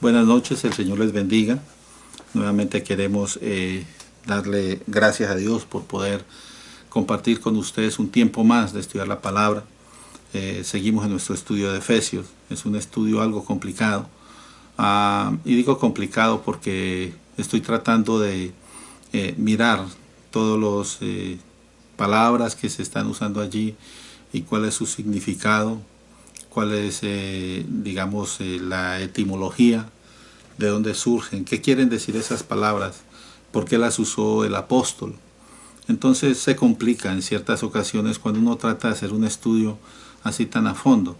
Buenas noches, el Señor les bendiga. Nuevamente queremos darle gracias a Dios por poder compartir con ustedes un tiempo más de estudiar la palabra. Seguimos en nuestro estudio de Efesios. Es un estudio algo complicado. Y digo complicado porque estoy tratando de mirar todas las palabras que se están usando allí y cuál es su significado, cuál es, la etimología, de dónde surgen, qué quieren decir esas palabras, por qué las usó el apóstol. Entonces se complica en ciertas ocasiones cuando uno trata de hacer un estudio así tan a fondo.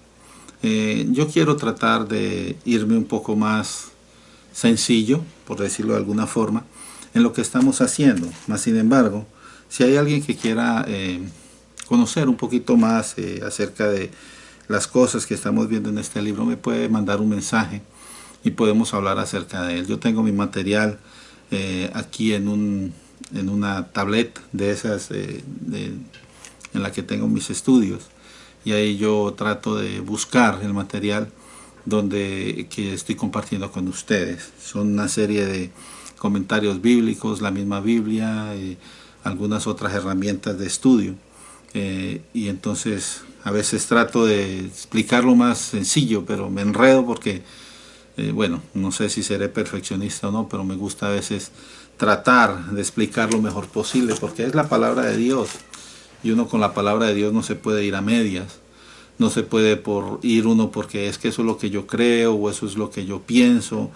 Yo quiero tratar de irme un poco más sencillo, por decirlo de alguna forma, en lo que estamos haciendo. Más sin embargo, si hay alguien que quiera conocer un poquito más acerca de las cosas que estamos viendo en este libro, me puede mandar un mensaje y podemos hablar acerca de él. Yo tengo mi material aquí en una tablet de esas en la que tengo mis estudios, y ahí yo trato de buscar el material que estoy compartiendo con ustedes. Son una serie de comentarios bíblicos, la misma Biblia, algunas otras herramientas de estudio, y entonces a veces trato de explicarlo más sencillo, pero me enredo porque no sé si seré perfeccionista o no, pero me gusta a veces tratar de explicar lo mejor posible, porque es la palabra de Dios, y uno con la palabra de Dios no se puede ir a medias, no se puede ir uno porque es que eso es lo que yo creo o eso es lo que yo pienso,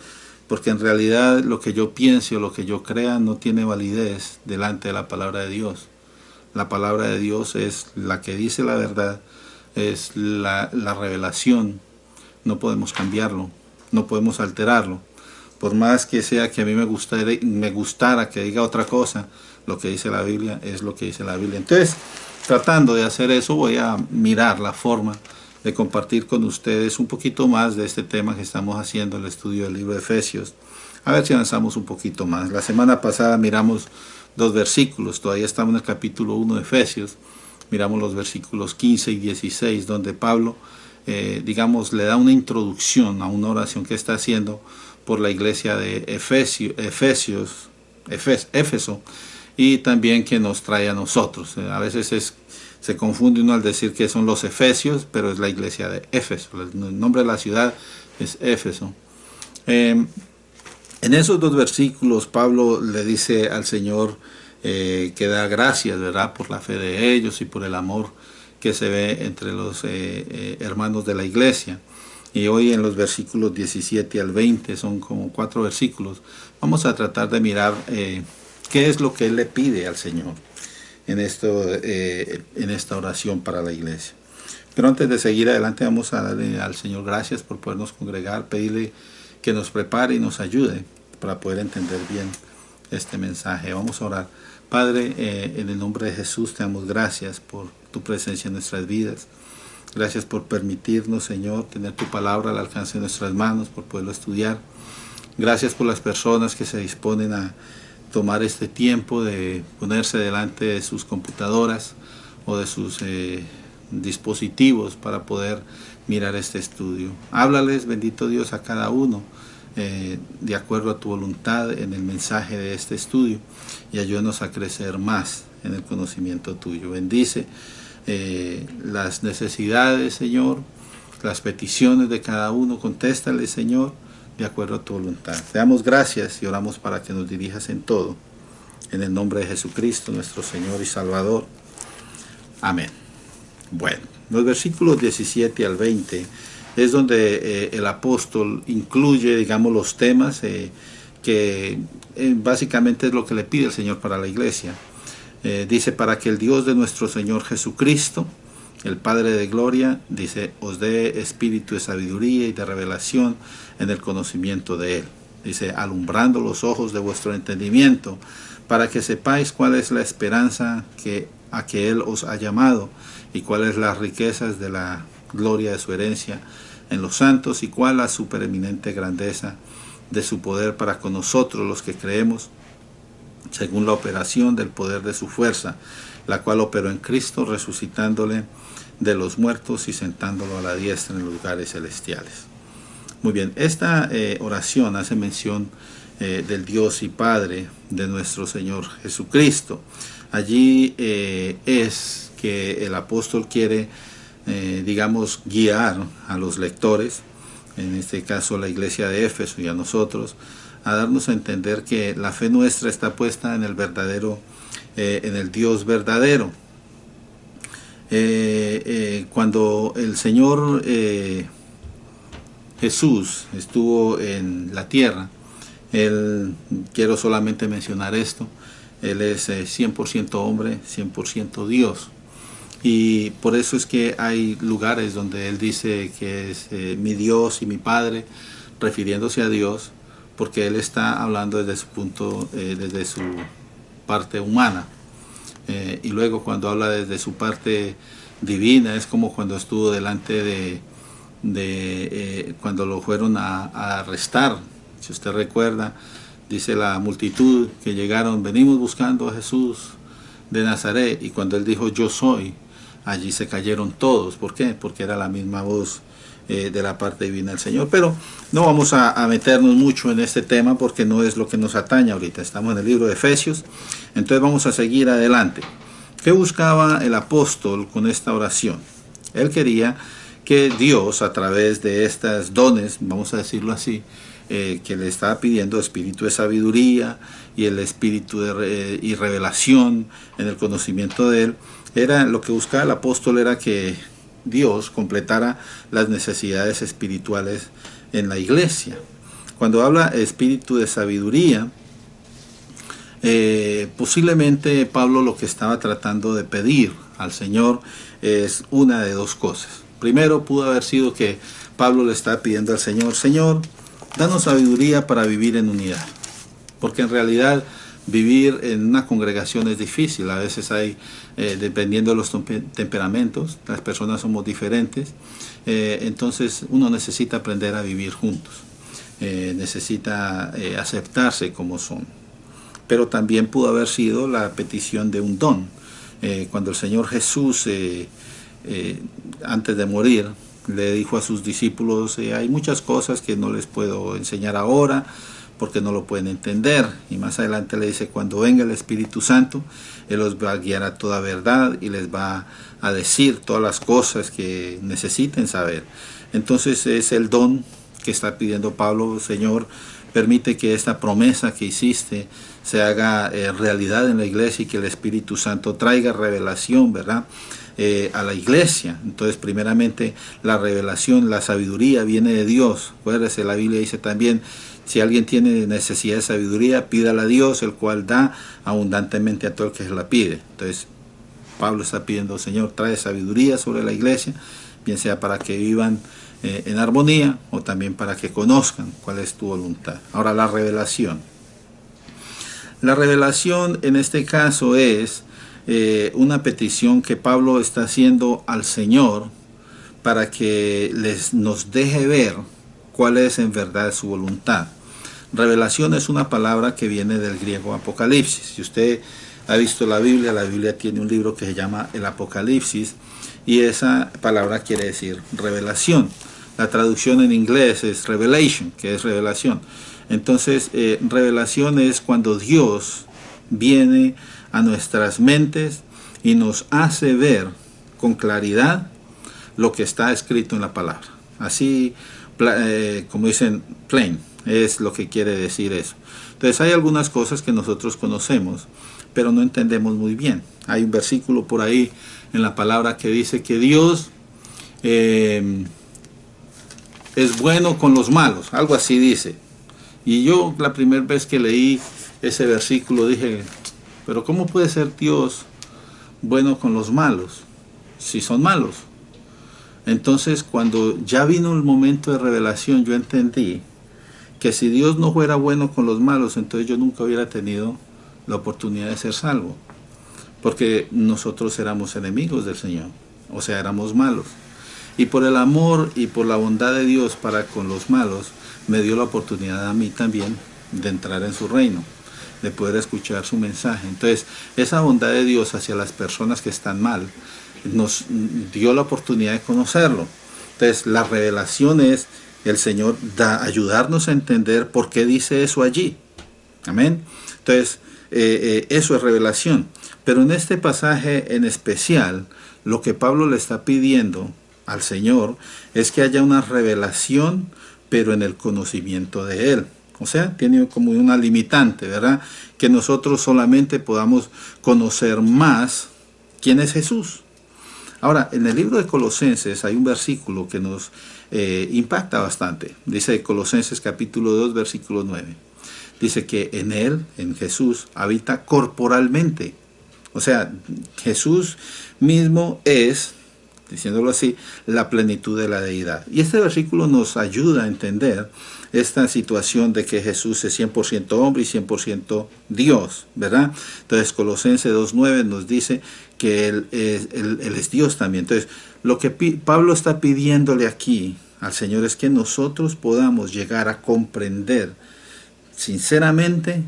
porque en realidad lo que yo piense o lo que yo crea no tiene validez delante de la palabra de Dios. La palabra de Dios es la que dice la verdad, es la revelación, no podemos cambiarlo, no podemos alterarlo. Por más que sea que a mí me gustara que diga otra cosa, lo que dice la Biblia es lo que dice la Biblia. Entonces, tratando de hacer eso, voy a mirar la forma de compartir con ustedes un poquito más de este tema que estamos haciendo, el estudio del libro de Efesios. A ver si avanzamos un poquito más. La semana pasada miramos 2 versículos, todavía estamos en el capítulo 1 de Efesios. Miramos los versículos 15 y 16, donde Pablo, le da una introducción a una oración que está haciendo por la iglesia de Éfeso, y también que nos trae a nosotros. A veces se confunde uno al decir que son los efesios, pero es la iglesia de Éfeso. El nombre de la ciudad es Éfeso. En esos 2 versículos Pablo le dice al Señor que da gracias, ¿verdad?, por la fe de ellos y por el amor que se ve entre los hermanos de la iglesia. Y hoy en los versículos 17 al 20, son como 4 versículos, vamos a tratar de mirar qué es lo que él le pide al Señor en esta oración para la iglesia. Pero antes de seguir adelante, vamos a darle al Señor gracias por podernos congregar, pedirle que nos prepare y nos ayude para poder entender bien este mensaje. Vamos a orar. Padre, en el nombre de Jesús te damos gracias por tu presencia en nuestras vidas. Gracias por permitirnos, Señor, tener tu palabra al alcance de nuestras manos, por poderlo estudiar. Gracias por las personas que se disponen a tomar este tiempo de ponerse delante de sus computadoras o de sus dispositivos para poder mirar este estudio. Háblales, bendito Dios, a cada uno de acuerdo a tu voluntad en el mensaje de este estudio, y ayúdanos a crecer más en el conocimiento tuyo. Bendice las necesidades, Señor, las peticiones de cada uno. Contéstale, Señor, de acuerdo a tu voluntad. Te damos gracias y oramos para que nos dirijas en todo, en el nombre de Jesucristo, nuestro Señor y Salvador. Amén. Bueno, los versículos 17 al 20 es donde el apóstol incluye, digamos, los temas que básicamente es lo que le pide el Señor para la iglesia. Dice, para que el Dios de nuestro Señor Jesucristo, el Padre de gloria, dice, os dé espíritu de sabiduría y de revelación en el conocimiento de Él. Dice, alumbrando los ojos de vuestro entendimiento, para que sepáis cuál es la esperanza a que Él os ha llamado, y cuáles las riquezas de la gloria de su herencia en los santos, y cuál la supereminente grandeza de su poder para con nosotros los que creemos, según la operación del poder de su fuerza, la cual operó en Cristo, resucitándole de los muertos y sentándolo a la diestra en los lugares celestiales. Muy bien, esta oración hace mención del Dios y Padre de nuestro Señor Jesucristo. Allí es que el apóstol quiere, digamos, guiar a los lectores, en este caso la iglesia de Éfeso y a nosotros, a darnos a entender que la fe nuestra está puesta en el verdadero, en el Dios verdadero. Cuando el Señor Jesús estuvo en la tierra, quiero solamente mencionar esto, Él es 100% hombre, 100% Dios. Y por eso es que hay lugares donde Él dice que es mi Dios y mi Padre, refiriéndose a Dios, porque Él está hablando desde su punto, desde su parte humana. Y luego cuando habla desde su parte divina, es como cuando estuvo delante cuando lo fueron a arrestar. Si usted recuerda, dice la multitud que llegaron, venimos buscando a Jesús de Nazaret, y cuando Él dijo yo soy, allí se cayeron todos. ¿Por qué? Porque era la misma voz de la parte divina del Señor. Pero no vamos a meternos mucho en este tema porque no es lo que nos atañe ahorita. Estamos en el libro de Efesios, entonces vamos a seguir adelante. ¿Qué buscaba el apóstol con esta oración? Él quería que Dios, a través de estos dones, vamos a decirlo así, que le estaba pidiendo, espíritu de sabiduría y el espíritu y revelación en el conocimiento de Él, lo que buscaba el apóstol era que Dios completara las necesidades espirituales en la iglesia. Cuando habla espíritu de sabiduría, posiblemente Pablo lo que estaba tratando de pedir al Señor es una de dos cosas. Primero, pudo haber sido que Pablo le estaba pidiendo al Señor, Señor, danos sabiduría para vivir en unidad. Porque en realidad vivir en una congregación es difícil. A veces hay, dependiendo de los temperamentos, las personas somos diferentes. Entonces uno necesita aprender a vivir juntos. Necesita aceptarse como son. Pero también pudo haber sido la petición de un don. Cuando el Señor Jesús, antes de morir, le dijo a sus discípulos, hay muchas cosas que no les puedo enseñar ahora, porque no lo pueden entender. Y más adelante le dice, cuando venga el Espíritu Santo, Él los va a guiar a toda verdad y les va a decir todas las cosas que necesiten saber. Entonces es el don que está pidiendo Pablo, Señor, permite que esta promesa que hiciste se haga realidad en la iglesia y que el Espíritu Santo traiga revelación, ¿verdad?, a la iglesia. Entonces, primeramente, la revelación, la sabiduría viene de Dios. Acuérdese, la Biblia dice también, si alguien tiene necesidad de sabiduría, pídala a Dios, el cual da abundantemente a todo el que se la pide. Entonces, Pablo está pidiendo, Señor, trae sabiduría sobre la iglesia, bien sea para que vivan en armonía o también para que conozcan cuál es tu voluntad. Ahora, la revelación. La revelación en este caso es una petición que Pablo está haciendo al Señor para que nos deje ver cuál es en verdad su voluntad. Revelación es una palabra que viene del griego Apocalipsis. Si usted ha visto la Biblia tiene un libro que se llama el Apocalipsis y esa palabra quiere decir revelación. La traducción en inglés es revelation, que es revelación. Entonces, revelación es cuando Dios viene a nuestras mentes y nos hace ver con claridad lo que está escrito en la palabra. Así, como dicen, plain, es lo que quiere decir eso. Entonces hay algunas cosas que nosotros conocemos, pero no entendemos muy bien. Hay un versículo por ahí en la palabra que dice que Dios es bueno con los malos, algo así dice. Y yo la primera vez que leí ese versículo dije, pero ¿cómo puede ser Dios bueno con los malos si son malos? Entonces, cuando ya vino el momento de revelación, yo entendí que si Dios no fuera bueno con los malos, entonces yo nunca hubiera tenido la oportunidad de ser salvo, porque nosotros éramos enemigos del Señor, o sea, éramos malos. Y por el amor y por la bondad de Dios para con los malos, me dio la oportunidad a mí también de entrar en su reino, de poder escuchar su mensaje. Entonces, esa bondad de Dios hacia las personas que están mal, nos dio la oportunidad de conocerlo. Entonces, la revelación es el Señor ayudarnos a entender por qué dice eso allí. Amén. Entonces, eso es revelación. Pero en este pasaje en especial, lo que Pablo le está pidiendo al Señor es que haya una revelación, pero en el conocimiento de Él. O sea, tiene como una limitante, ¿verdad? Que nosotros solamente podamos conocer más quién es Jesús. Ahora, en el libro de Colosenses hay un versículo que nos impacta bastante. Dice Colosenses capítulo 2, versículo 9. Dice que en Él, en Jesús, habita corporalmente. O sea, Jesús mismo es, diciéndolo así, la plenitud de la deidad. Y este versículo nos ayuda a entender esta situación de que Jesús es 100% hombre y 100% Dios, ¿verdad? Entonces Colosenses 2.9 nos dice que él es Dios también. Entonces, lo que Pablo está pidiéndole aquí al Señor es que nosotros podamos llegar a comprender sinceramente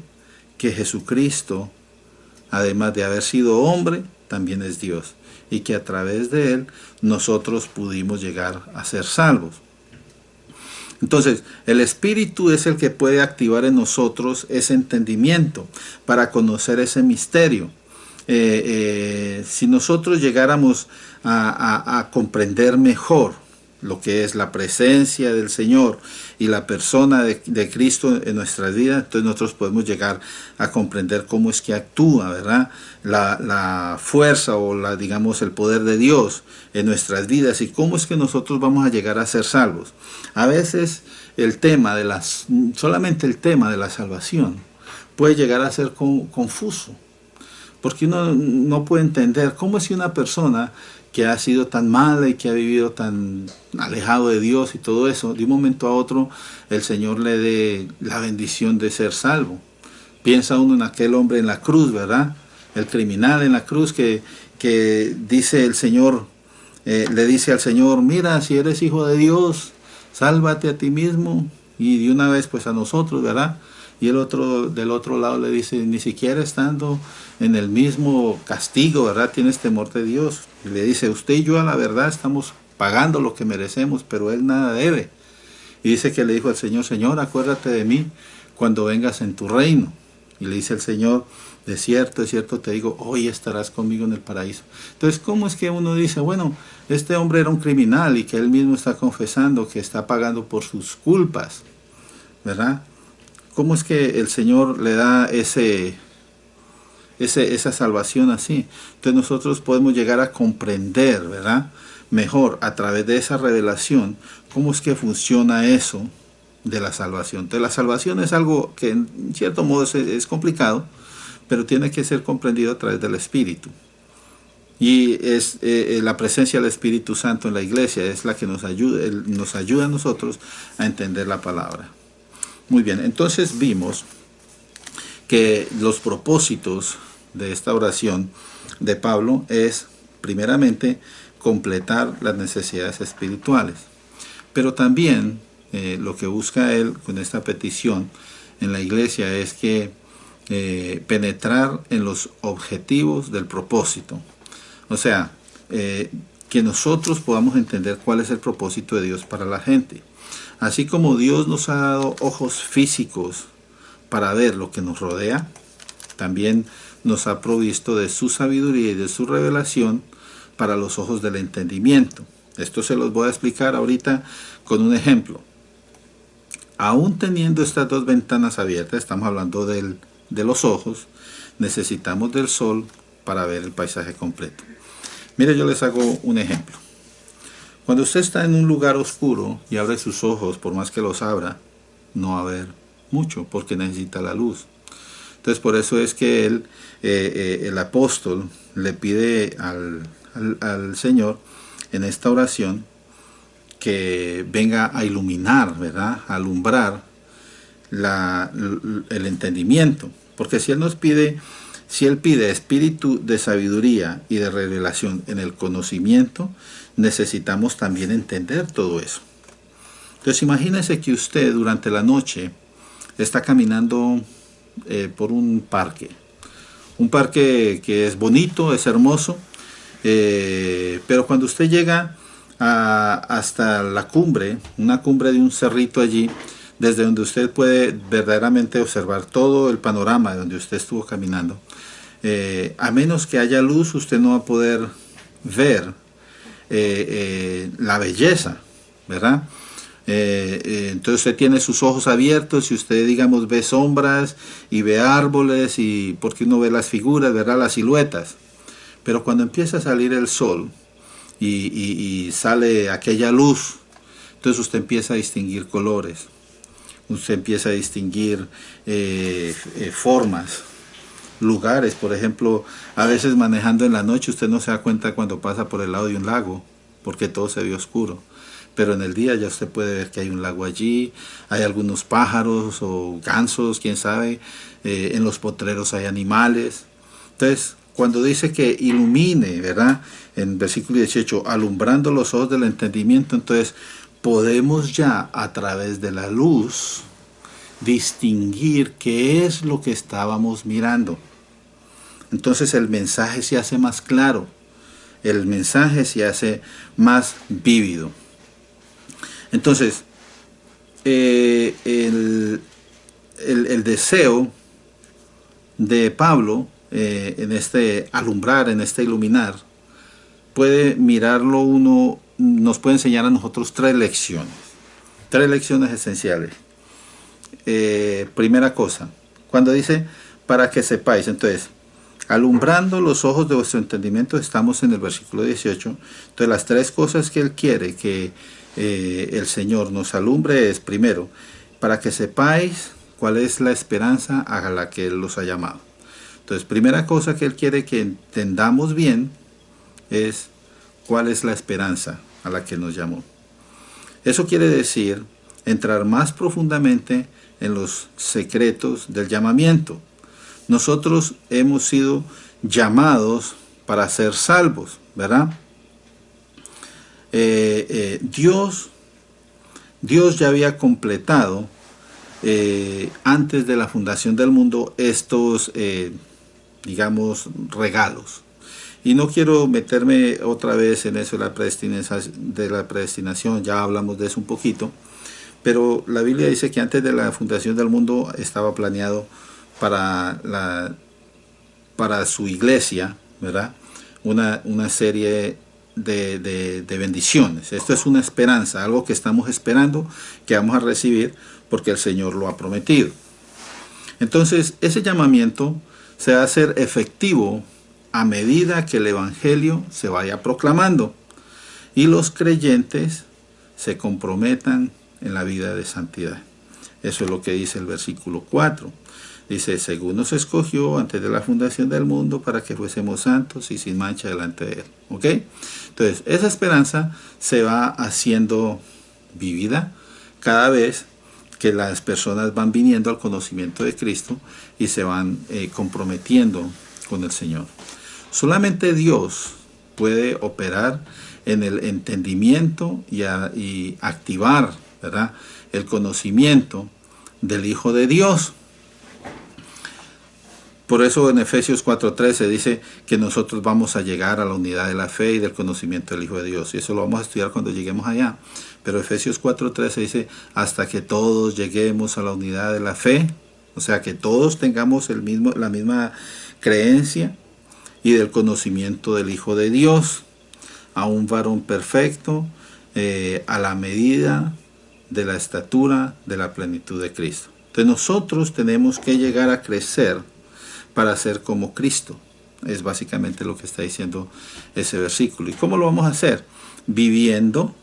que Jesucristo, además de haber sido hombre, también es Dios, y que a través de Él nosotros pudimos llegar a ser salvos. Entonces, el Espíritu es el que puede activar en nosotros ese entendimiento para conocer ese misterio. Si nosotros llegáramos a comprender mejor lo que es la presencia del Señor y la persona de Cristo en nuestras vidas, entonces nosotros podemos llegar a comprender cómo es que actúa, ¿verdad? La fuerza o digamos el poder de Dios en nuestras vidas y cómo es que nosotros vamos a llegar a ser salvos. A veces solamente el tema de la salvación puede llegar a ser confuso, porque uno no puede entender cómo es que una persona que ha sido tan mala y que ha vivido tan alejado de Dios y todo eso, de un momento a otro el Señor le dé la bendición de ser salvo. Piensa uno en aquel hombre en la cruz, ¿verdad? El criminal en la cruz que dice el Señor, le dice al Señor, mira, si eres hijo de Dios, sálvate a ti mismo y de una vez pues a nosotros, ¿verdad? Y el otro del otro lado le dice, ni siquiera estando en el mismo castigo, ¿verdad? Tienes temor de Dios. Y le dice, usted y yo a la verdad estamos pagando lo que merecemos, pero él nada debe. Y dice que le dijo al Señor, Señor, acuérdate de mí cuando vengas en tu reino. Y le dice el Señor, de cierto te digo, hoy estarás conmigo en el paraíso. Entonces, ¿cómo es que uno dice, bueno, este hombre era un criminal y que él mismo está confesando que está pagando por sus culpas, ¿verdad? ¿Cómo es que el Señor le da esa salvación así? Entonces nosotros podemos llegar a comprender, ¿verdad? Mejor a través de esa revelación, cómo es que funciona eso de la salvación. Entonces la salvación es algo que en cierto modo es complicado, pero tiene que ser comprendido a través del Espíritu. Y es la presencia del Espíritu Santo en la iglesia es la que nos ayuda a nosotros a entender la palabra. Muy bien, entonces vimos que los propósitos de esta oración de Pablo es, primeramente, completar las necesidades espirituales. Pero también lo que busca él con esta petición en la iglesia es que penetrar en los objetivos del propósito. O sea, que nosotros podamos entender cuál es el propósito de Dios para la gente. Así como Dios nos ha dado ojos físicos para ver lo que nos rodea, también nos ha provisto de su sabiduría y de su revelación para los ojos del entendimiento. Esto se los voy a explicar ahorita con un ejemplo. Aún teniendo estas dos ventanas abiertas, estamos hablando de los ojos, necesitamos del sol para ver el paisaje completo. Mire, yo les hago un ejemplo. Cuando usted está en un lugar oscuro y abre sus ojos, por más que los abra, no va a ver mucho porque necesita la luz. Entonces por eso es que el apóstol le pide al Señor en esta oración que venga a iluminar, ¿verdad? A alumbrar el entendimiento. Porque si Él pide espíritu de sabiduría y de revelación en el conocimiento, necesitamos también entender todo eso. Entonces imagínese que usted durante la noche está caminando por un parque que es bonito, es hermoso, pero cuando usted llega hasta la cumbre, una cumbre de un cerrito allí, desde donde usted puede verdaderamente observar todo el panorama de donde usted estuvo caminando. A menos que haya luz, usted no va a poder ver la belleza, ¿verdad? Entonces usted tiene sus ojos abiertos y usted, digamos, ve sombras y ve árboles, y porque uno ve las figuras, ¿verdad? Las siluetas. Pero cuando empieza a salir el sol y sale aquella luz, entonces usted empieza a distinguir colores, usted empieza a distinguir formas, lugares. Por ejemplo, a veces manejando en la noche usted no se da cuenta cuando pasa por el lado de un lago, porque todo se ve oscuro. Pero en el día ya usted puede ver que hay un lago allí, hay algunos pájaros o gansos, quién sabe, en los potreros hay animales. Entonces, cuando dice que ilumine, ¿verdad? En versículo 18, alumbrando los ojos del entendimiento, entonces podemos ya a través de la luz distinguir qué es lo que estábamos mirando. Entonces el mensaje se hace más claro, el mensaje se hace más vívido. Entonces, el deseo de Pablo en este alumbrar, en este iluminar, puede mirarlo uno, nos puede enseñar a nosotros tres lecciones esenciales. Primera cosa, cuando dice para que sepáis, entonces, alumbrando los ojos de vuestro entendimiento, estamos en el versículo 18. Entonces las tres cosas que él quiere que el Señor nos alumbre es, primero, para que sepáis cuál es la esperanza a la que Él los ha llamado. Entonces, primera cosa que Él quiere que entendamos bien es cuál es la esperanza a la que nos llamó. Eso quiere decir entrar más profundamente en los secretos del llamamiento. Nosotros hemos sido llamados para ser salvos, ¿verdad? Dios ya había completado antes de la fundación del mundo estos, digamos, regalos. Y no quiero meterme otra vez en eso de la predestinación, ya hablamos de eso un poquito, pero la Biblia dice que antes de la fundación del mundo estaba planeado para su iglesia, ¿verdad? Una serie de bendiciones. Esto es una esperanza, algo que estamos esperando que vamos a recibir porque el Señor lo ha prometido. Entonces, ese llamamiento se va a hacer efectivo a medida que el Evangelio se vaya proclamando y los creyentes se comprometan en la vida de santidad. Eso es lo que dice el versículo 4. Dice, según nos escogió antes de la fundación del mundo para que fuésemos santos y sin mancha delante de Él. ¿Ok? Entonces, esa esperanza se va haciendo vívida cada vez que las personas van viniendo al conocimiento de Cristo y se van comprometiendo con el Señor. Solamente Dios puede operar en el entendimiento y activar, ¿verdad?, el conocimiento del Hijo de Dios. Por eso en Efesios 4:13 dice que nosotros vamos a llegar a la unidad de la fe y del conocimiento del Hijo de Dios. Y eso lo vamos a estudiar cuando lleguemos allá. Pero Efesios 4:13 dice, hasta que todos lleguemos a la unidad de la fe, o sea, que todos tengamos la misma creencia y del conocimiento del Hijo de Dios, a un varón perfecto, a la medida de la estatura de la plenitud de Cristo. Entonces nosotros tenemos que llegar a crecer para ser como Cristo. Es básicamente lo que está diciendo ese versículo. ¿Y cómo lo vamos a hacer? Viviendo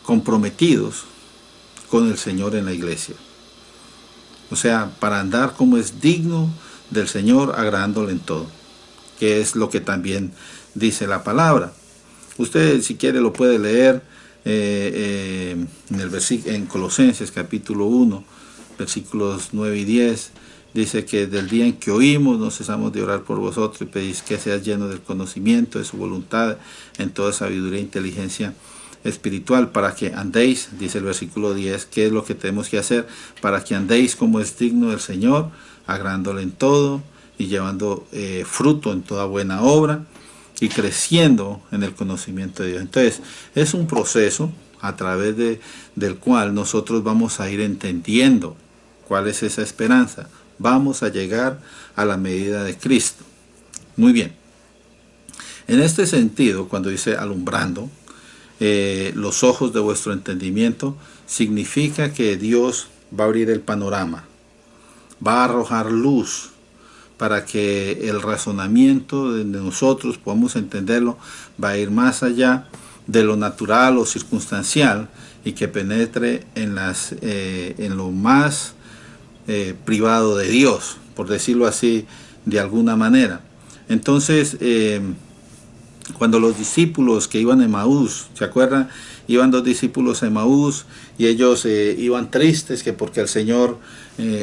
comprometidos con el Señor en la iglesia. O sea, para andar como es digno del Señor, agradándole en todo. Que es lo que también dice la palabra. Usted, si quiere, lo puede leer en Colosenses capítulo 1, versículos 9 y 10, dice que del día en que oímos no cesamos de orar por vosotros y pedís que seas lleno del conocimiento de su voluntad en toda sabiduría e inteligencia espiritual, para que andéis, dice el versículo 10, ¿qué es lo que tenemos que hacer? Para que andéis como es digno del Señor, agradándole en todo y llevando fruto en toda buena obra, y creciendo en el conocimiento de Dios. Entonces, es un proceso a través del cual nosotros vamos a ir entendiendo cuál es esa esperanza. Vamos a llegar a la medida de Cristo. Muy bien. En este sentido, cuando dice alumbrando los ojos de vuestro entendimiento, significa que Dios va a abrir el panorama, va a arrojar luz para que el razonamiento de nosotros podamos entenderlo, va a ir más allá de lo natural o circunstancial y que penetre en lo más privado de Dios, por decirlo así de alguna manera. Entonces, cuando los discípulos que iban a Emaús, ¿se acuerdan? Iban dos discípulos a Emaús y ellos iban tristes que porque el Señor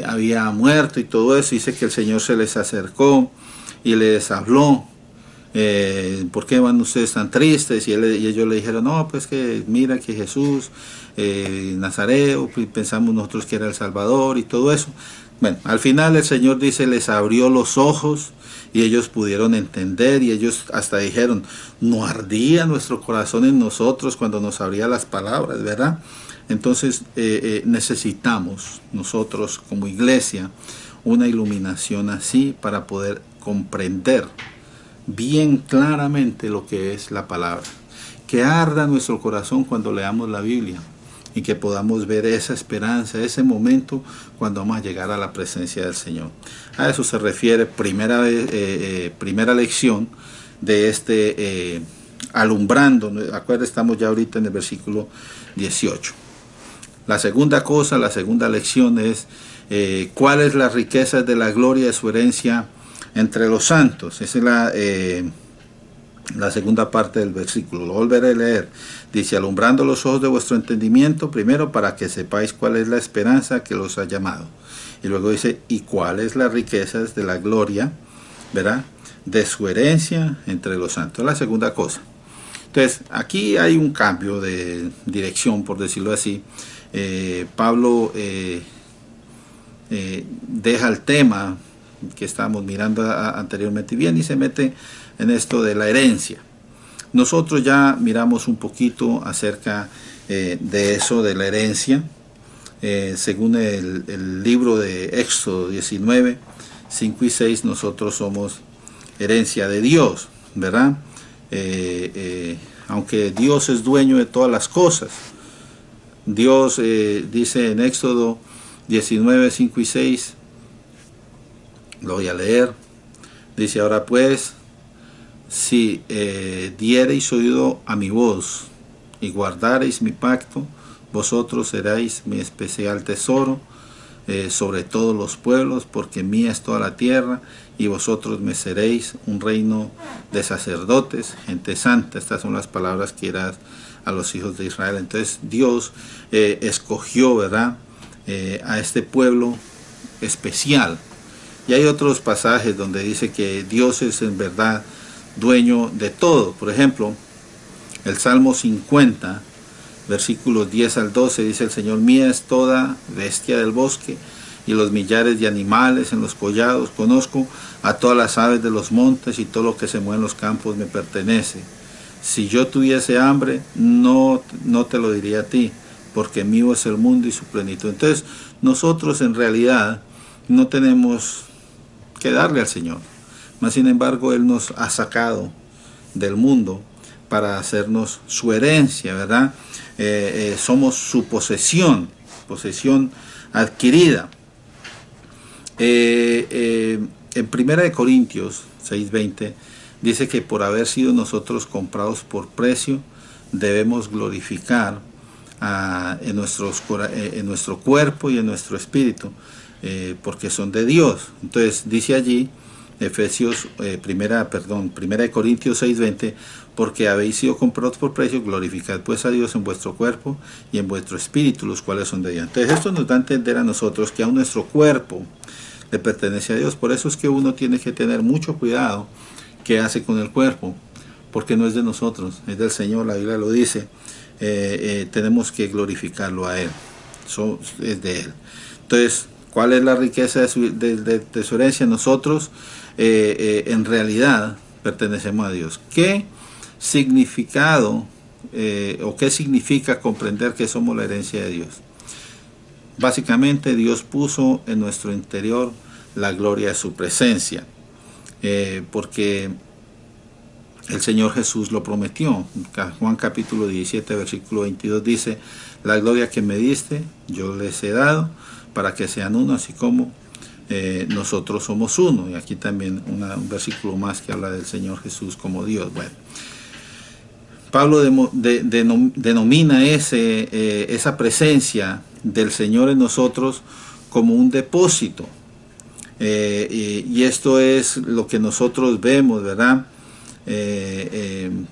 había muerto y todo eso. Dice que el Señor se les acercó y les habló. ¿Por qué van ustedes tan tristes? Y ellos le dijeron, no, pues que mira que Jesús, Nazareo, pensamos nosotros que era el Salvador y todo eso. Bueno, al final el Señor dice, les abrió los ojos y ellos pudieron entender y ellos hasta dijeron, no ardía nuestro corazón en nosotros cuando nos abría las palabras, ¿verdad? Entonces necesitamos nosotros como iglesia una iluminación así para poder comprender bien claramente lo que es la palabra. Que arda nuestro corazón cuando leamos la Biblia y que podamos ver esa esperanza, ese momento cuando vamos a llegar a la presencia del Señor. A eso se refiere primera lección de este alumbrando. Acuérdense, estamos ya ahorita en el versículo 18. La segunda cosa, la segunda lección es cuáles las riquezas de la gloria de su herencia entre los santos. Esa es la segunda parte del versículo. Lo volveré a leer. Dice, alumbrando los ojos de vuestro entendimiento, primero para que sepáis cuál es la esperanza que los ha llamado. Y luego dice, y cuáles las riquezas de la gloria, ¿verdad?, de su herencia entre los santos. La segunda cosa. Entonces, aquí hay un cambio de dirección, por decirlo así. Pablo deja el tema que estábamos mirando anteriormente bien y se mete en esto de la herencia. Nosotros ya miramos un poquito acerca de eso, de la herencia, según el libro de Éxodo 19, 5 y 6, nosotros somos herencia de Dios, ¿verdad? Aunque Dios es dueño de todas las cosas, Dios dice en Éxodo 19, 5 y 6, lo voy a leer, dice, ahora pues, si diereis oído a mi voz y guardareis mi pacto, vosotros seréis mi especial tesoro sobre todos los pueblos, porque mía es toda la tierra, y vosotros me seréis un reino de sacerdotes, gente santa. Estas son las palabras que irás a los hijos de Israel. Entonces Dios escogió, ¿verdad?, a este pueblo especial. Y hay otros pasajes donde dice que Dios es en verdad dueño de todo. Por ejemplo, el Salmo 50, versículos 10 al 12, dice, el Señor, mía es toda bestia del bosque y los millares de animales en los collados. Conozco a todas las aves de los montes y todo lo que se mueve en los campos me pertenece. Si yo tuviese hambre, no te lo diría a ti, porque mío es el mundo y su plenitud. Entonces, nosotros en realidad no tenemos que darle al Señor. Mas sin embargo, Él nos ha sacado del mundo para hacernos su herencia, ¿verdad? Somos su posesión adquirida. En 1 Corintios 6:20 dice que por haber sido nosotros comprados por precio, debemos glorificar en nuestro cuerpo y en nuestro espíritu, porque son de Dios. Entonces dice allí, 1 Corintios 6:20, porque habéis sido comprados por precio, glorificad pues a Dios en vuestro cuerpo y en vuestro espíritu, los cuales son de Dios. Entonces esto nos da a entender a nosotros que aún nuestro cuerpo le pertenece a Dios. Por eso es que uno tiene que tener mucho cuidado qué hace con el cuerpo, porque no es de nosotros, es del Señor. La Biblia lo dice. Tenemos que glorificarlo a Él, es de Él. Entonces, ¿cuál es la riqueza de su herencia? Nosotros en realidad pertenecemos a Dios. ¿Qué significado o qué significa comprender que somos la herencia de Dios? Básicamente Dios puso en nuestro interior la gloria de su presencia, porque el Señor Jesús lo prometió. Juan capítulo 17 versículo 22 dice: la gloria que me diste yo les he dado para que sean uno, así como nosotros somos uno. Y aquí también un versículo más que habla del Señor Jesús como Dios. Bueno, Pablo denomina esa presencia del Señor en nosotros como un depósito. Y esto es lo que nosotros vemos, ¿verdad?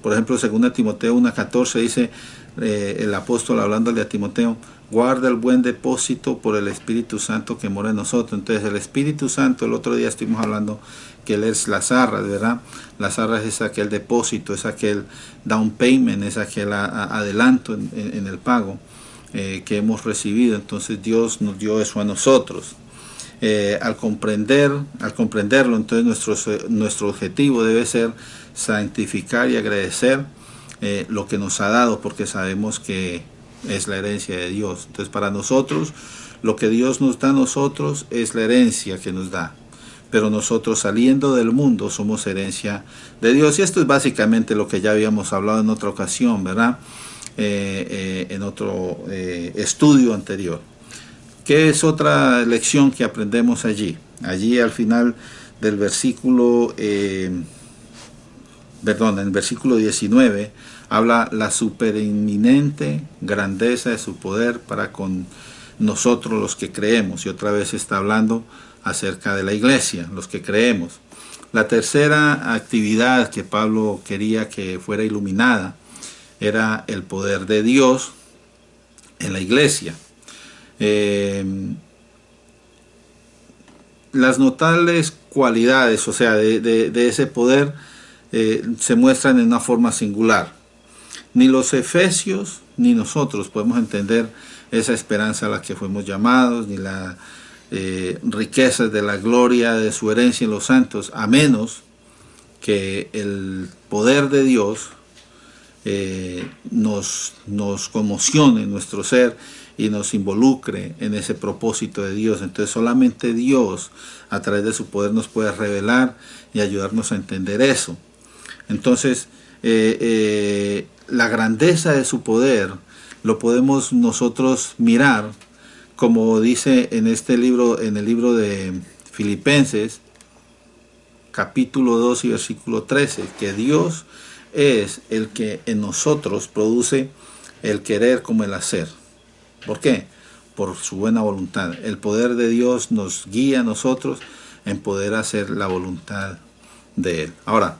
Por ejemplo, 2 Timoteo 1:14 dice el apóstol hablándole a Timoteo: guarda el buen depósito por el Espíritu Santo que mora en nosotros. Entonces el Espíritu Santo, el otro día estuvimos hablando que Él es las arras, ¿verdad? Las arras es aquel depósito, es aquel down payment, es aquel adelanto en el pago que hemos recibido. Entonces Dios nos dio eso a nosotros. Al comprenderlo, entonces nuestro objetivo debe ser santificar y agradecer lo que nos ha dado, porque sabemos que es la herencia de Dios. Entonces para nosotros, lo que Dios nos da a nosotros es la herencia que nos da. Pero nosotros, saliendo del mundo, somos herencia de Dios. Y esto es básicamente lo que ya habíamos hablado en otra ocasión, ¿verdad? En otro estudio anterior. ¿Qué es otra lección que aprendemos allí? Allí al final del versículo, en el versículo 19, habla la supereminente grandeza de su poder para con nosotros los que creemos. Y otra vez está hablando acerca de la iglesia, los que creemos. La tercera actividad que Pablo quería que fuera iluminada era el poder de Dios en la iglesia. Las notables cualidades, o sea, de ese poder se muestran en una forma singular. Ni los efesios ni nosotros podemos entender esa esperanza a la que fuimos llamados, ni las riquezas de la gloria de su herencia en los santos, a menos que el poder de Dios nos conmocione en nuestro ser y nos involucre en ese propósito de Dios. Entonces solamente Dios a través de su poder nos puede revelar y ayudarnos a entender eso. Entonces la grandeza de su poder lo podemos nosotros mirar, como dice en este libro, en el libro de Filipenses capítulo 2 y versículo 13, que Dios es el que en nosotros produce el querer como el hacer. ¿Por qué? Por su buena voluntad. El poder de Dios nos guía a nosotros en poder hacer la voluntad de Él. Ahora,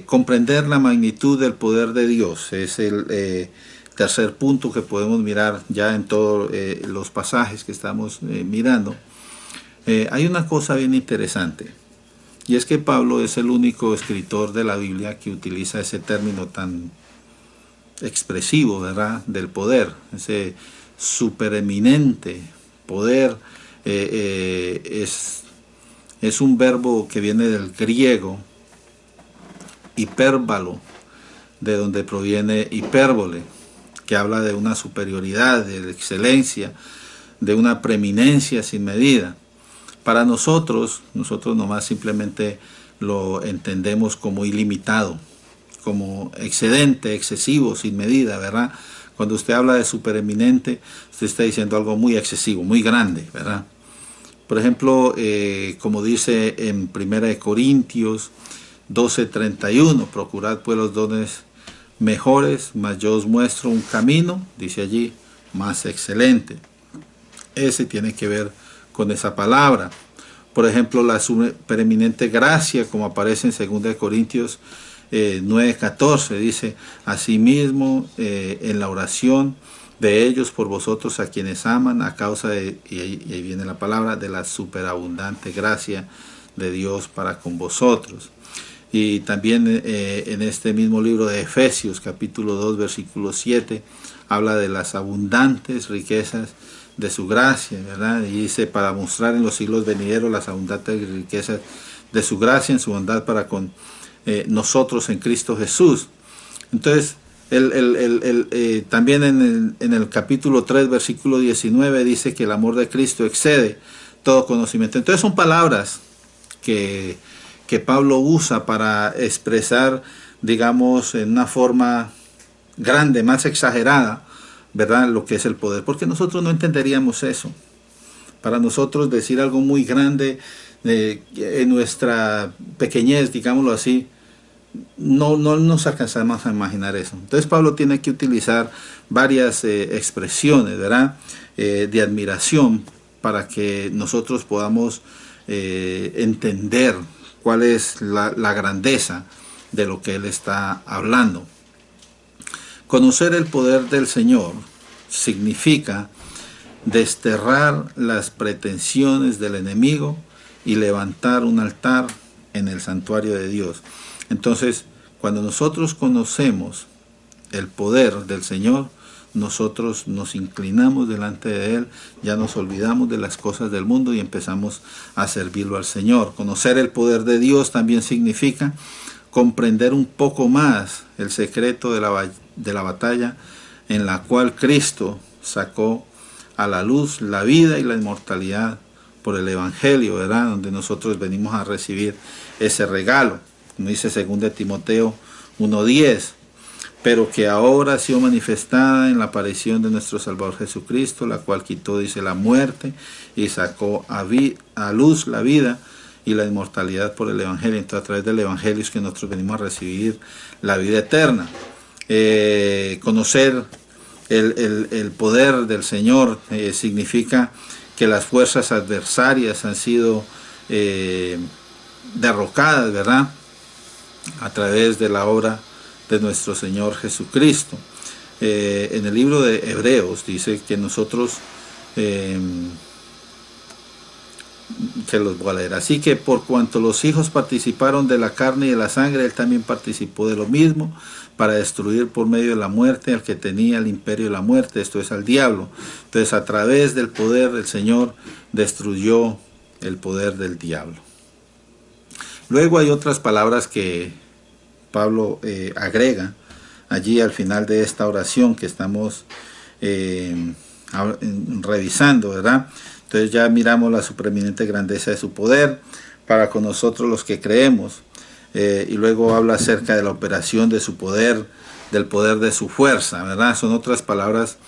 comprender la magnitud del poder de Dios es el tercer punto que podemos mirar ya en todos los pasajes que estamos mirando. Hay una cosa bien interesante, y es que Pablo es el único escritor de la Biblia que utiliza ese término tan expresivo, ¿verdad?, del poder, ese supereminente poder. Es un verbo que viene del griego hipérbalo, de donde proviene hipérbole, que habla de una superioridad, de excelencia, de una preeminencia sin medida. Para nosotros nomás simplemente lo entendemos como ilimitado, como excedente, excesivo, sin medida, ¿verdad? Cuando usted habla de supereminente, usted está diciendo algo muy excesivo, muy grande, ¿verdad? Por ejemplo, como dice en 1 Corintios 12:31, procurad pues los dones mejores, mas yo os muestro un camino, dice allí, más excelente. Ese tiene que ver con esa palabra. Por ejemplo, la supereminente gracia, como aparece en 2 Corintios 9:14, dice: asimismo en la oración de ellos por vosotros, a quienes aman, a causa de, y ahí viene la palabra, de la superabundante gracia de Dios para con vosotros. Y también en este mismo libro de Efesios, capítulo 2, versículo 7, habla de las abundantes riquezas de su gracia, ¿verdad? Y dice: para mostrar en los siglos venideros las abundantes riquezas de su gracia en su bondad para con nosotros en Cristo Jesús. Entonces, también en el capítulo 3, versículo 19, dice que el amor de Cristo excede todo conocimiento. Entonces son palabras que Pablo usa para expresar, digamos, en una forma grande, más exagerada, ¿verdad?, lo que es el poder. Porque nosotros no entenderíamos eso. Para nosotros decir algo muy grande en nuestra pequeñez, digámoslo así, no nos alcanzamos a imaginar eso. Entonces Pablo tiene que utilizar varias expresiones, ¿verdad?, de admiración para que nosotros podamos entender cuál es la grandeza de lo que él está hablando. Conocer el poder del Señor significa desterrar las pretensiones del enemigo y levantar un altar en el santuario de Dios. Entonces, cuando nosotros conocemos el poder del Señor, nosotros nos inclinamos delante de Él, ya nos olvidamos de las cosas del mundo y empezamos a servirlo al Señor. Conocer el poder de Dios también significa comprender un poco más el secreto de la batalla en la cual Cristo sacó a la luz la vida y la inmortalidad por el Evangelio, ¿verdad?, donde nosotros venimos a recibir ese regalo, como dice 2 Timoteo 1:10, pero que ahora ha sido manifestada en la aparición de nuestro Salvador Jesucristo, la cual quitó, dice, la muerte y sacó a luz la vida y la inmortalidad por el Evangelio. Entonces, a través del Evangelio es que nosotros venimos a recibir la vida eterna. Conocer el poder del Señor significa que las fuerzas adversarias han sido derrocadas, ¿verdad?, a través de la obra de nuestro Señor Jesucristo. En el libro de Hebreos dice que nosotros, que los voy a leer, así que por cuanto los hijos participaron de la carne y de la sangre, él también participó de lo mismo, para destruir por medio de la muerte al que tenía el imperio de la muerte, esto es, al diablo. Entonces, a través del poder del Señor destruyó el poder del diablo. Luego hay otras palabras que Pablo agrega allí al final de esta oración que estamos revisando, ¿verdad? Entonces ya miramos la supreeminente grandeza de su poder para con nosotros los que creemos. Y luego habla acerca de la operación de su poder, del poder de su fuerza, ¿verdad? Son otras palabras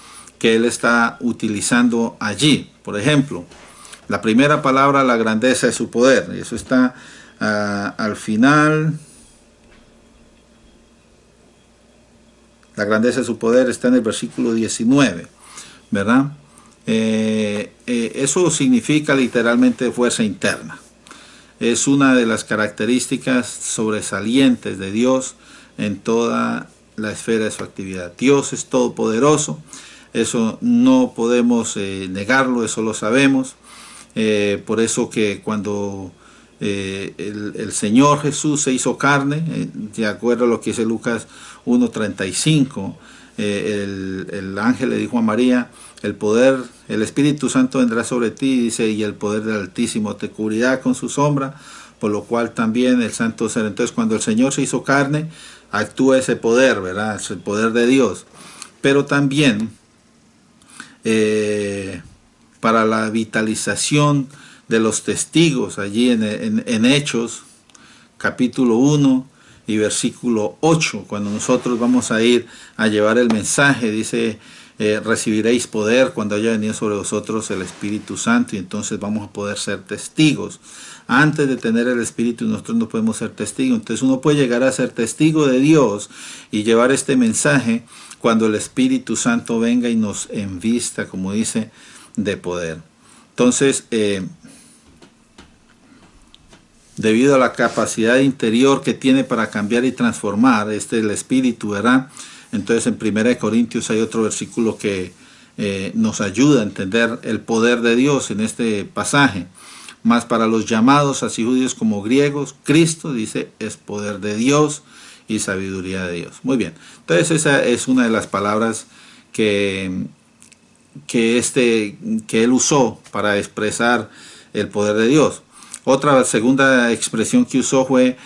que él está utilizando allí. Por ejemplo, la primera palabra, la grandeza de su poder, y eso está al final. La grandeza de su poder está en el versículo 19, ¿verdad? Eso significa literalmente fuerza interna. Es una de las características sobresalientes de Dios en toda la esfera de su actividad. Dios es todopoderoso, eso no podemos negarlo, eso lo sabemos. Por eso que cuando el Señor Jesús se hizo carne, de acuerdo a lo que dice Lucas 1:35, el ángel le dijo a María, el Espíritu Santo vendrá sobre ti, dice, y el poder del Altísimo te cubrirá con su sombra, por lo cual también el Santo Ser. Entonces, cuando el Señor se hizo carne, actúa ese poder, ¿verdad? Es el poder de Dios. Pero también para la vitalización de los testigos, allí en Hechos, capítulo 1 y versículo 8, cuando nosotros vamos a ir a llevar el mensaje, dice, recibiréis poder cuando haya venido sobre vosotros el Espíritu Santo, y entonces vamos a poder ser testigos. Antes de tener el Espíritu, nosotros no podemos ser testigos. Entonces uno puede llegar a ser testigo de Dios y llevar este mensaje cuando el Espíritu Santo venga y nos envista, como dice, de poder. Entonces, debido a la capacidad interior que tiene para cambiar y transformar, el Espíritu, ¿verdad? Entonces en 1 Corintios hay otro versículo que nos ayuda a entender el poder de Dios en este pasaje. Mas para los llamados, así judíos como griegos, Cristo, dice, es poder de Dios y sabiduría de Dios. Muy bien, entonces esa es una de las palabras que él usó para expresar el poder de Dios. Otra segunda expresión que usó fue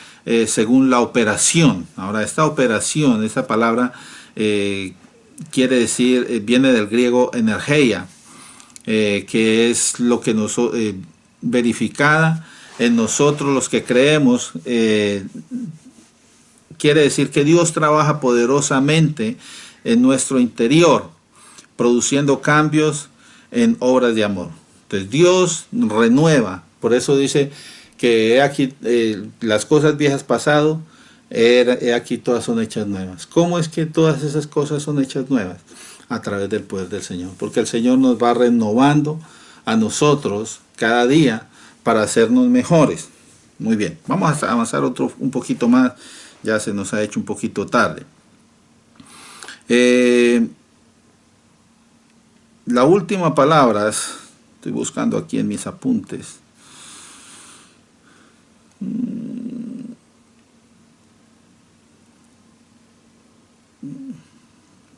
según la operación. Ahora, esta operación, esta palabra quiere decir, viene del griego energeia, que es lo que nos verificada en nosotros los que creemos. Quiere decir que Dios trabaja poderosamente en nuestro interior, produciendo cambios en obras de amor. Entonces Dios renueva. Por eso dice que he aquí las cosas viejas pasado, he aquí todas son hechas nuevas. ¿Cómo es que todas esas cosas son hechas nuevas? A través del poder del Señor. Porque el Señor nos va renovando a nosotros cada día para hacernos mejores. Muy bien, vamos a avanzar un poquito más. Ya se nos ha hecho un poquito tarde. La última palabra, estoy buscando aquí en mis apuntes.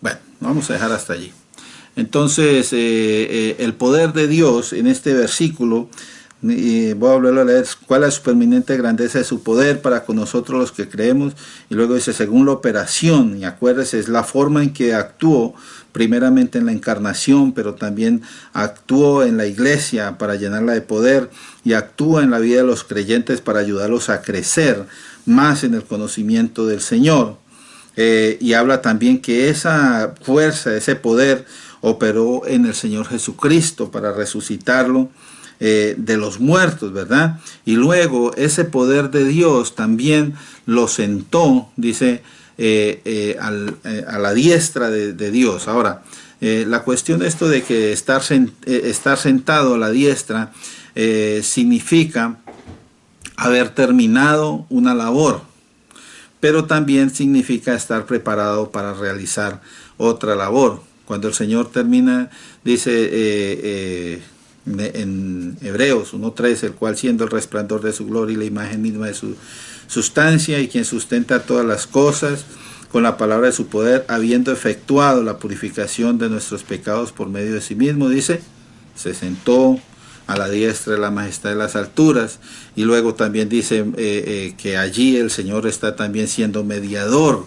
Bueno, vamos a dejar hasta allí. Entonces, el poder de Dios en este versículo, voy a volver a leer, cuál es la supereminente grandeza de su poder para con nosotros los que creemos, y luego dice, según la operación, y acuérdese, es la forma en que actuó primeramente en la encarnación, pero también actuó en la iglesia para llenarla de poder, y actúa en la vida de los creyentes para ayudarlos a crecer más en el conocimiento del Señor. Y habla también que esa fuerza, ese poder operó en el Señor Jesucristo para resucitarlo de los muertos, ¿verdad? Y luego ese poder de Dios también lo sentó, dice, a la diestra de Dios. Ahora, la cuestión de esto de que estar sentado a la diestra significa haber terminado una labor, pero también significa estar preparado para realizar otra labor. Cuando el Señor termina, dice en Hebreos 1:3, el cual siendo el resplandor de su gloria y la imagen misma de su sustancia, y quien sustenta todas las cosas con la palabra de su poder, habiendo efectuado la purificación de nuestros pecados por medio de sí mismo, dice, se sentó a la diestra de la majestad de las alturas. Y luego también dice que allí el Señor está también siendo mediador,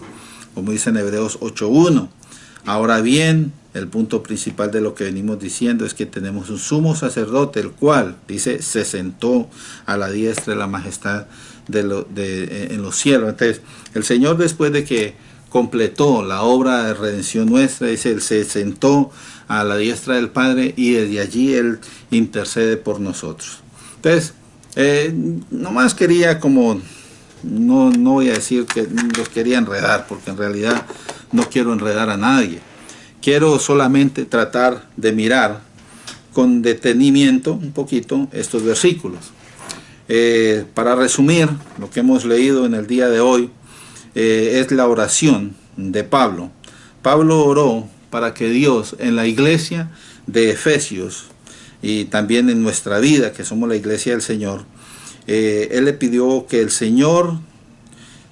como dice en Hebreos 8:1. Ahora bien, el punto principal de lo que venimos diciendo es que tenemos un sumo sacerdote, el cual, dice, se sentó a la diestra de la majestad en los cielos. Entonces, el Señor, después de que completó la obra de redención nuestra, dice, Él se sentó a la diestra del Padre y desde allí Él intercede por nosotros. Entonces, nomás quería como, no voy a decir que los quería enredar, porque en realidad no quiero enredar a nadie. Quiero solamente tratar de mirar con detenimiento un poquito estos versículos. Para resumir, lo que hemos leído en el día de hoy es la oración de Pablo. Pablo oró para que Dios en la iglesia de Efesios y también en nuestra vida, que somos la iglesia del Señor, él le pidió que el Señor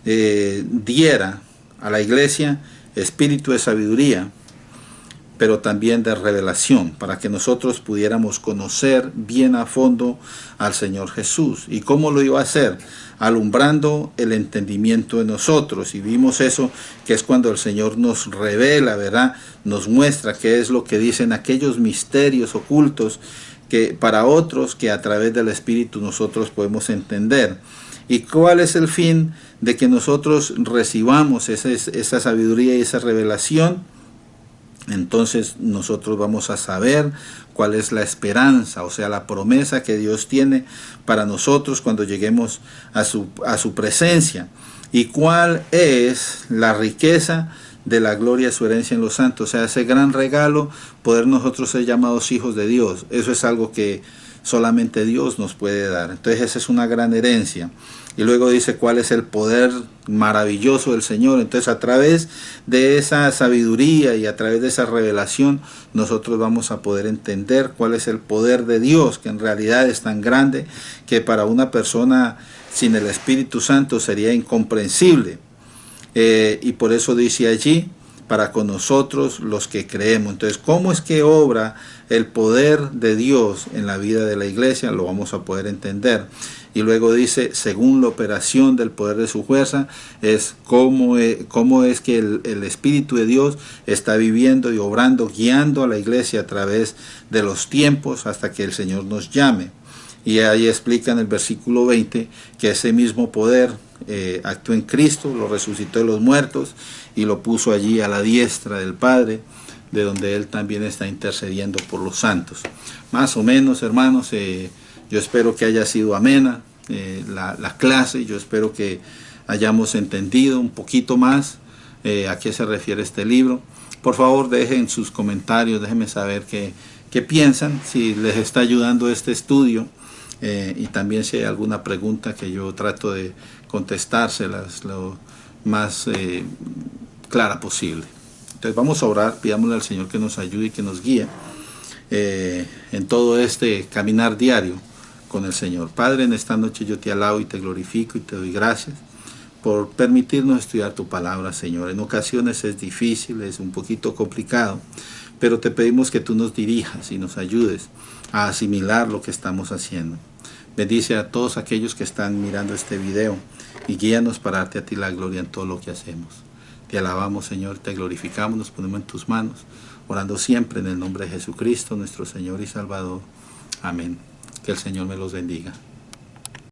diera a la iglesia espíritu de sabiduría, pero también de revelación, para que nosotros pudiéramos conocer bien a fondo al Señor Jesús. ¿Y cómo lo iba a hacer? Alumbrando el entendimiento de nosotros. Y vimos eso, que es cuando el Señor nos revela, ¿verdad? Nos muestra qué es lo que dicen aquellos misterios ocultos que para otros que a través del Espíritu nosotros podemos entender. ¿Y cuál es el fin de que nosotros recibamos esa sabiduría y esa revelación? Entonces nosotros vamos a saber cuál es la esperanza, o sea, la promesa que Dios tiene para nosotros cuando lleguemos a su presencia. Y cuál es la riqueza de la gloria de su herencia en los santos, o sea, ese gran regalo, poder nosotros ser llamados hijos de Dios. Eso es algo que solamente Dios nos puede dar. Entonces esa es una gran herencia. Y luego dice cuál es el poder maravilloso del Señor. Entonces a través de esa sabiduría y a través de esa revelación nosotros vamos a poder entender cuál es el poder de Dios, que en realidad es tan grande que para una persona sin el Espíritu Santo sería incomprensible. Y por eso dice allí, para con nosotros los que creemos. Entonces, ¿cómo es que obra el poder de Dios en la vida de la iglesia? Lo vamos a poder entender. Y luego dice, según la operación del poder de su fuerza, es cómo es que el Espíritu de Dios está viviendo y obrando, guiando a la iglesia a través de los tiempos hasta que el Señor nos llame. Y ahí explica en el versículo 20 que ese mismo poder actuó en Cristo, lo resucitó de los muertos y lo puso allí a la diestra del Padre, de donde Él también está intercediendo por los santos. Más o menos, hermanos, yo espero que haya sido amena la clase. Yo espero que hayamos entendido un poquito más a qué se refiere este libro. Por favor, dejen sus comentarios, déjenme saber qué piensan, si les está ayudando este estudio, y también si hay alguna pregunta que yo trato de contestárselas lo más clara posible. Entonces vamos a orar, pidámosle al Señor que nos ayude y que nos guíe en todo este caminar diario con el Señor. Padre, en esta noche yo te alabo y te glorifico y te doy gracias por permitirnos estudiar tu palabra, Señor. En ocasiones es difícil, es un poquito complicado, pero te pedimos que tú nos dirijas y nos ayudes a asimilar lo que estamos haciendo. Bendice a todos aquellos que están mirando este video y guíanos para darte a ti la gloria en todo lo que hacemos. Te alabamos, Señor, te glorificamos, nos ponemos en tus manos, orando siempre en el nombre de Jesucristo, nuestro Señor y Salvador. Amén. Que el Señor me los bendiga.